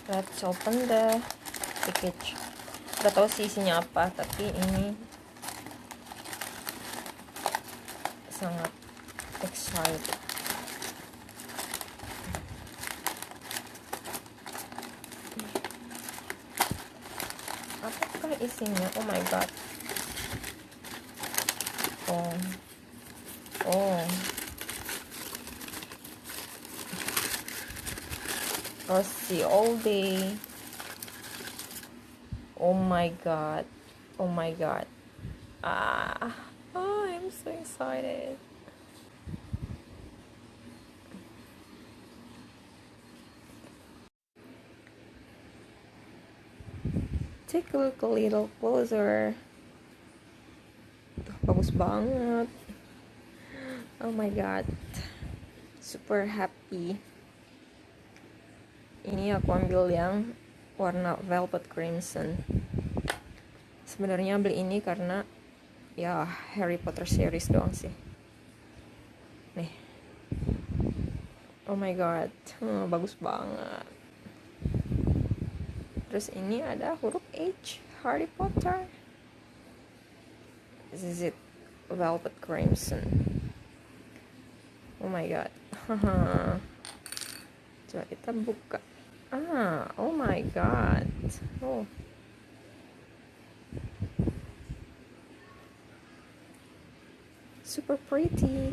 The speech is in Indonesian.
Let's open the package. Gak tau sih isinya apa, tapi ini sangat excited. Apakah isinya? Oh my god. Oh Rossi all day. Oh my god. I'm so excited. Take a look a little closer. Tuh, bagus banget. Oh my god, super happy. Ini aku ambil yang warna velvet crimson. Sebenarnya beli ini karena ya Harry Potter series doang sih. Nih, oh my god, bagus banget. Terus ini ada huruf H, Harry Potter. This is it, velvet crimson. Oh my god. Coba kita buka. Oh my god. Oh. Super pretty.